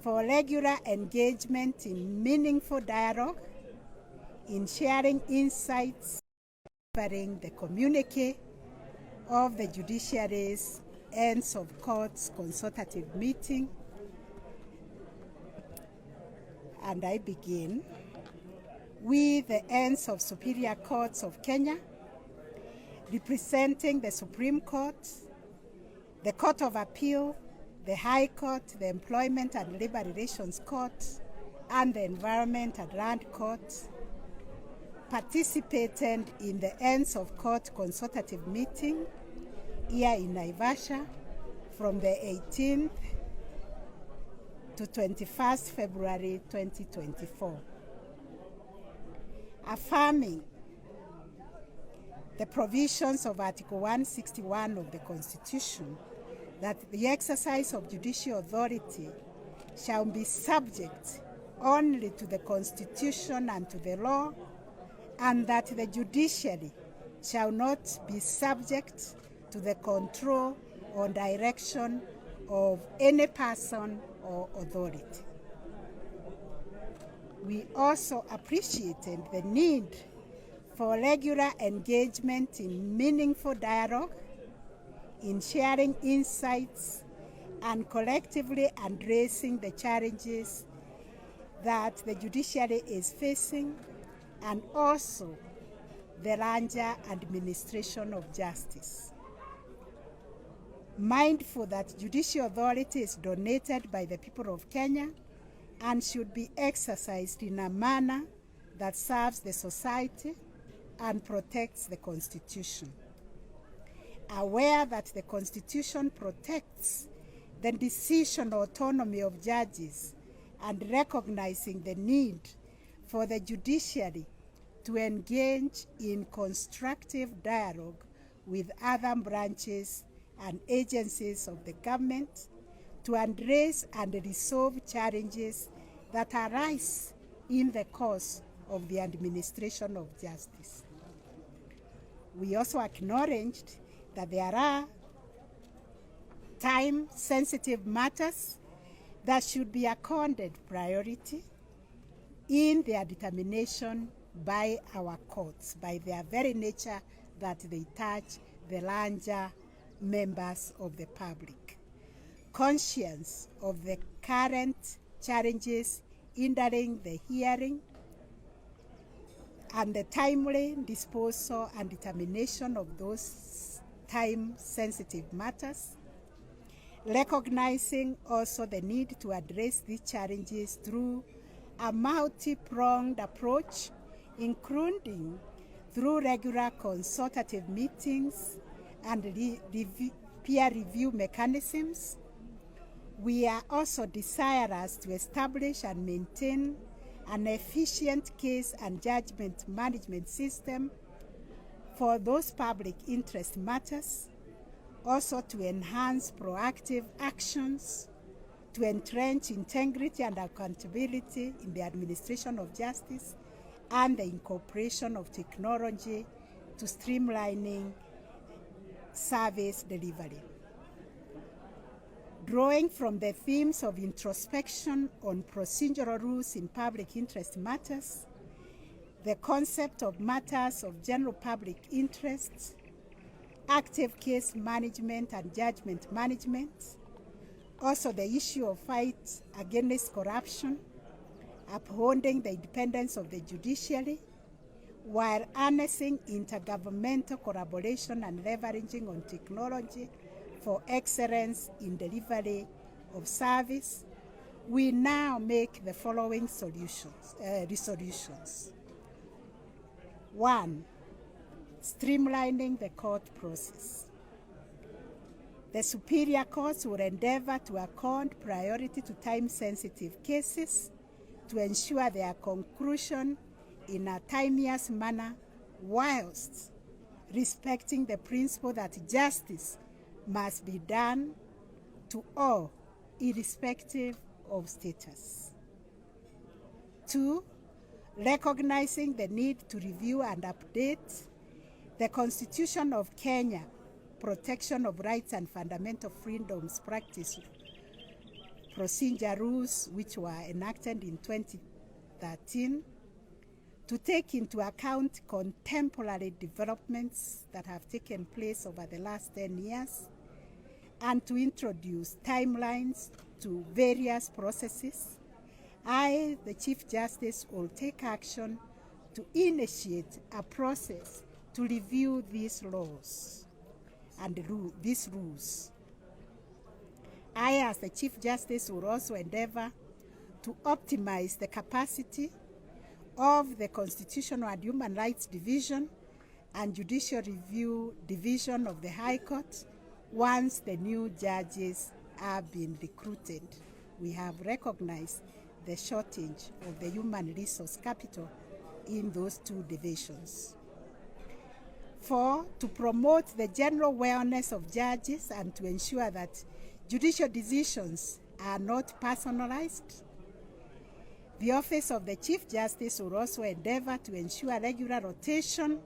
For regular engagement in meaningful dialogue, in sharing insights, covering the communique of the judiciary's ends of courts consultative meeting. And I begin with the ends of Superior Courts of Kenya, representing the Supreme Court, the Court of Appeal, the High Court, the Employment and Labor Relations Court, and the Environment and Land Court, participated in the ends of court consultative meeting here in Naivasha from the 18th to 21st February 2024. Affirming the provisions of Article 161 of the Constitution that the exercise of judicial authority shall be subject only to the Constitution and to the law, and that the judiciary shall not be subject to the control or direction of any person or authority. We also appreciated the need for regular engagement in meaningful dialogue, in sharing insights, and collectively addressing the challenges that the judiciary is facing, and also the larger administration of justice. Mindful that judicial authority is donated by the people of Kenya and should be exercised in a manner that serves the society and protects the Constitution. Aware that the Constitution protects the decision autonomy of judges, and recognizing the need for the judiciary to engage in constructive dialogue with other branches and agencies of the government to address and resolve challenges that arise in the course of the administration of justice. We also acknowledged that there are time-sensitive matters that should be accorded priority in their determination by our courts, by their very nature that they touch the larger members of the public. Conscious of the current challenges hindering the hearing and the timely disposal and determination of those time-sensitive matters, recognizing also the need to address these challenges through a multi-pronged approach, including through regular consultative meetings and peer review mechanisms. We are also desirous to establish and maintain an efficient case and judgment management system for those public interest matters, also to enhance proactive actions, to entrench integrity and accountability in the administration of justice, and the incorporation of technology to streamlining service delivery. Drawing from the themes of introspection on procedural rules in public interest matters, the concept of matters of general public interest, active case management and judgment management, also the issue of fight against corruption, upholding the independence of the judiciary, while harnessing intergovernmental collaboration and leveraging on technology for excellence in delivery of service. We now make the following resolutions. 1. Streamlining the court process. The superior courts will endeavor to accord priority to time-sensitive cases to ensure their conclusion in a timeous manner, whilst respecting the principle that justice must be done to all, irrespective of status. 2. Recognizing the need to review and update the Constitution of Kenya protection of rights and fundamental freedoms practice procedure rules, which were enacted in 2013, to take into account contemporary developments that have taken place over the last 10 years, and to introduce timelines to various processes. I, the Chief Justice, will take action to initiate a process to review these laws and these rules. I, as the Chief Justice, will also endeavor to optimize the capacity of the Constitutional and Human Rights Division and Judicial Review Division of the High Court once the new judges have been recruited. We have recognized the shortage of the human resource capital in those two divisions. 4, to promote the general wellness of judges and to ensure that judicial decisions are not personalized. The Office of the Chief Justice will also endeavor to ensure regular rotation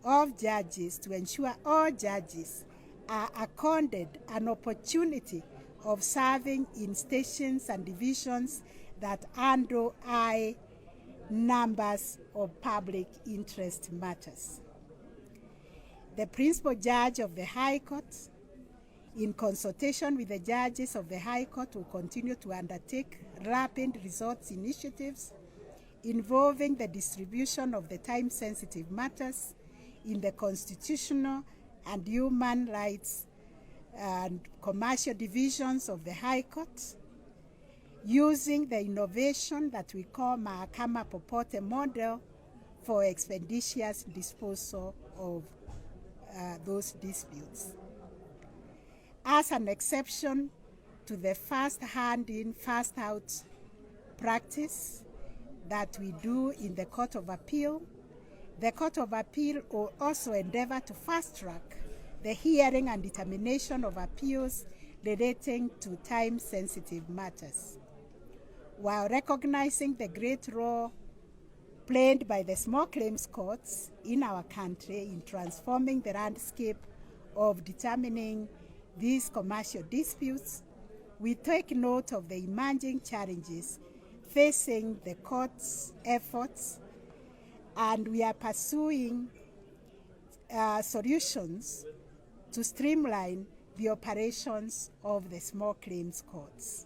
of judges to ensure all judges are accorded an opportunity of serving in stations and divisions that handle high numbers of public interest matters. The principal judge of the High Court, in consultation with the judges of the High Court, will continue to undertake rapid results initiatives involving the distribution of the time-sensitive matters in the constitutional and human rights and commercial divisions of the High Court, using the innovation that we call Mahakama Popote model for expeditious disposal of those disputes. As an exception to the first hand in, first out practice that we do in the Court of Appeal, the Court of Appeal will also endeavor to fast track the hearing and determination of appeals relating to time-sensitive matters, while recognizing the great role played by the small claims courts in our country in transforming the landscape of determining these commercial disputes. We take note of the emerging challenges facing the court's efforts, and we are pursuing solutions to streamline the operations of the small claims courts.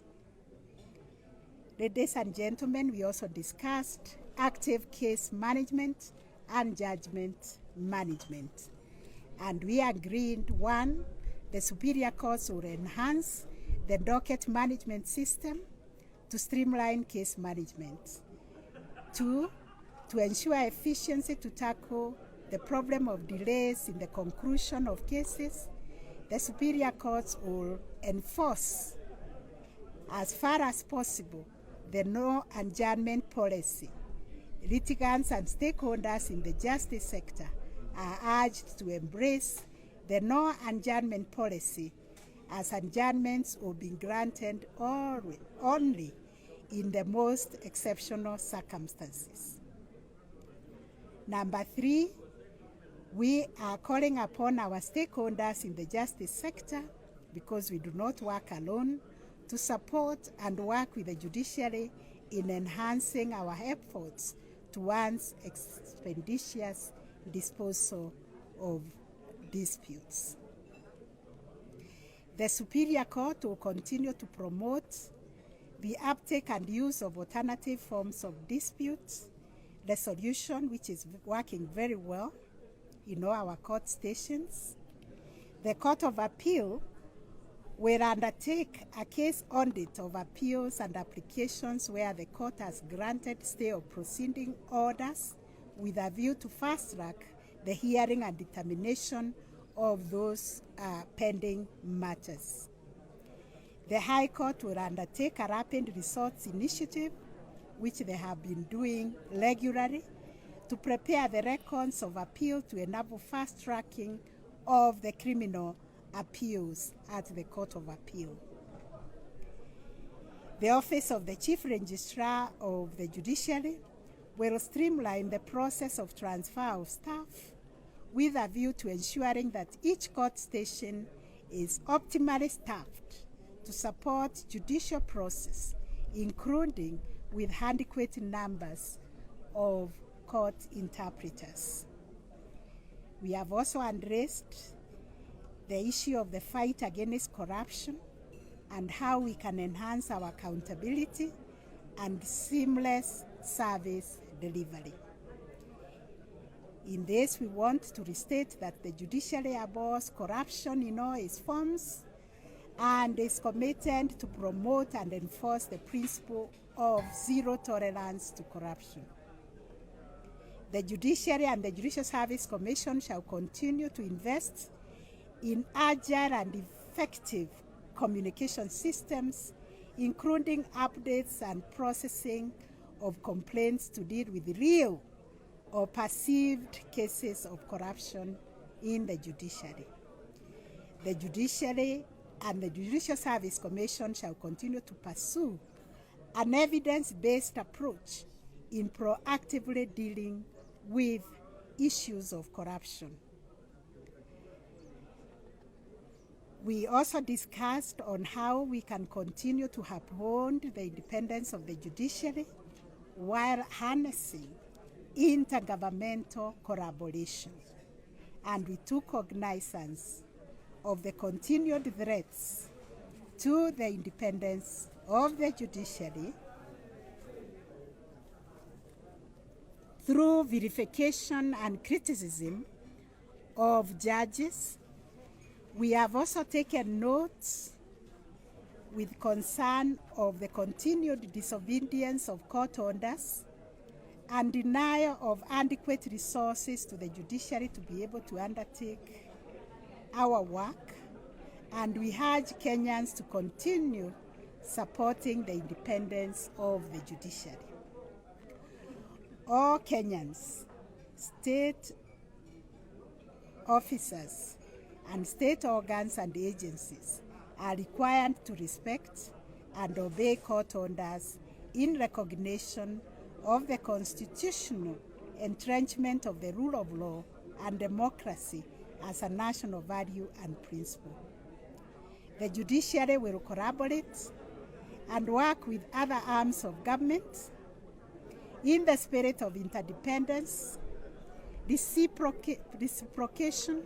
Ladies and gentlemen, we also discussed active case management and judgment management. And we agreed, 1, the superior courts will enhance the docket management system to streamline case management. 2, to ensure efficiency to tackle the problem of delays in the conclusion of cases, the superior courts will enforce as far as possible the no adjournment policy. Litigants and stakeholders in the justice sector are urged to embrace the no adjournment policy, as adjournments will be granted only in the most exceptional circumstances. Number 3, we are calling upon our stakeholders in the justice sector, because we do not work alone, to support and work with the judiciary in enhancing our efforts towards expeditious disposal of disputes. The Superior Court will continue to promote the uptake and use of alternative forms of disputes resolution, which is working very well in all our court stations. The Court of Appeal will undertake a case audit of appeals and applications where the court has granted stay of proceeding orders with a view to fast-track the hearing and determination of those pending matters. The High Court will undertake a rapid results initiative, which they have been doing regularly, to prepare the records of appeal to enable fast-tracking of the criminal appeals at the Court of Appeal. The Office of the Chief Registrar of the Judiciary will streamline the process of transfer of staff with a view to ensuring that each court station is optimally staffed to support judicial process, including with adequate numbers of court interpreters. We have also addressed the issue of the fight against corruption and how we can enhance our accountability and seamless service delivery. In this, we want to restate that the judiciary abhors corruption in all its forms and is committed to promote and enforce the principle of zero tolerance to corruption. The Judiciary and the Judicial Service Commission shall continue to invest in agile and effective communication systems, including updates and processing of complaints to deal with real or perceived cases of corruption in the judiciary. The Judiciary and the Judicial Service Commission shall continue to pursue an evidence-based approach in proactively dealing with issues of corruption. We also discussed on how we can continue to uphold the independence of the judiciary while harnessing intergovernmental collaboration. And we took cognizance of the continued threats to the independence of the judiciary through verification and criticism of judges. We have also taken notes with concern of the continued disobedience of court orders and denial of adequate resources to the judiciary to be able to undertake our work. And we urge Kenyans to continue supporting the independence of the judiciary. All Kenyans, state officers, and state organs and agencies are required to respect and obey court orders in recognition of the constitutional entrenchment of the rule of law and democracy as a national value and principle. The judiciary will collaborate and work with other arms of government in the spirit of interdependence, reciprocation.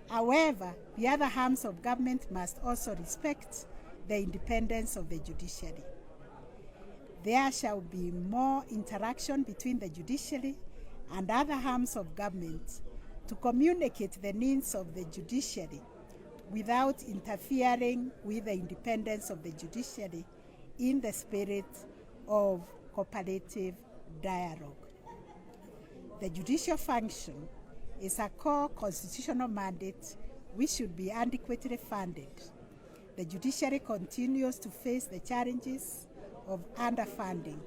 However, the other arms of government must also respect the independence of the judiciary. There shall be more interaction between the judiciary and other arms of government to communicate the needs of the judiciary without interfering with the independence of the judiciary in the spirit of cooperative dialogue. The judicial function is a core constitutional mandate which should be adequately funded. The judiciary continues to face the challenges of underfunding.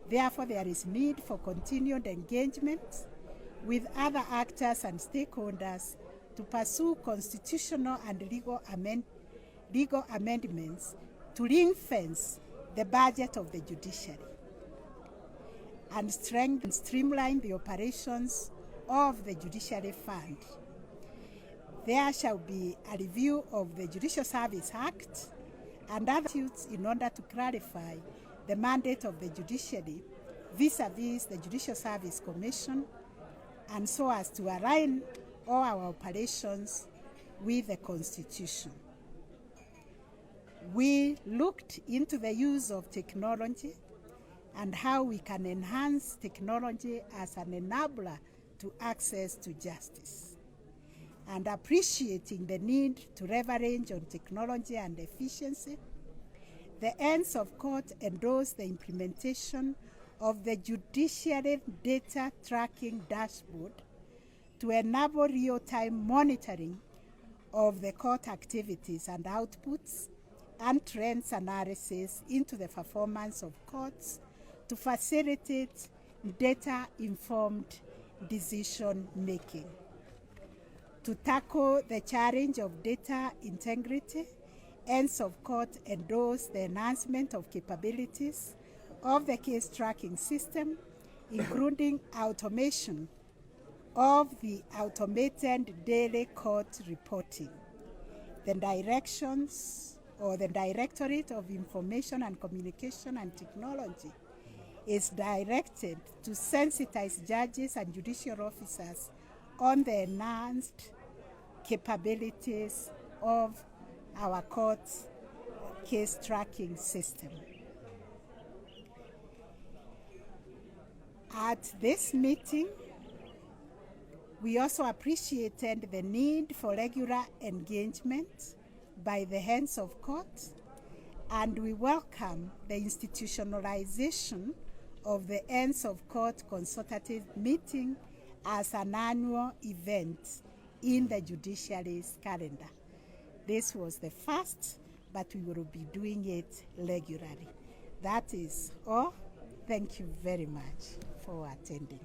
Therefore, there is need for continued engagement with other actors and stakeholders to pursue constitutional and legal amendments to ring-fence the budget of the judiciary and streamline the operations of the Judiciary Fund. There shall be a review of the Judicial Service Act and other statutes in order to clarify the mandate of the judiciary vis-a-vis the Judicial Service Commission, and so as to align all our operations with the Constitution. We looked into the use of technology and how we can enhance technology as an enabler to access to justice, and appreciating the need to leverage on technology and efficiency. The ends of court endorse the implementation of the Judiciary Data Tracking Dashboard to enable real-time monitoring of the court activities and outputs and trends analysis into the performance of courts to facilitate data-informed decision-making. To tackle the challenge of data integrity, ends of court endorse the enhancement of capabilities of the case tracking system, including automation of the automated daily court reporting. The directions or the Directorate of Information and Communication and Technology is directed to sensitize judges and judicial officers on the enhanced capabilities of our court case tracking system. At this meeting, we also appreciated the need for regular engagement by the hands of court, and we welcome the institutionalization of the Ends of Court consultative meeting as an annual event in the judiciary's calendar. This was the first, but we will be doing it regularly. That is all. Thank you very much for attending.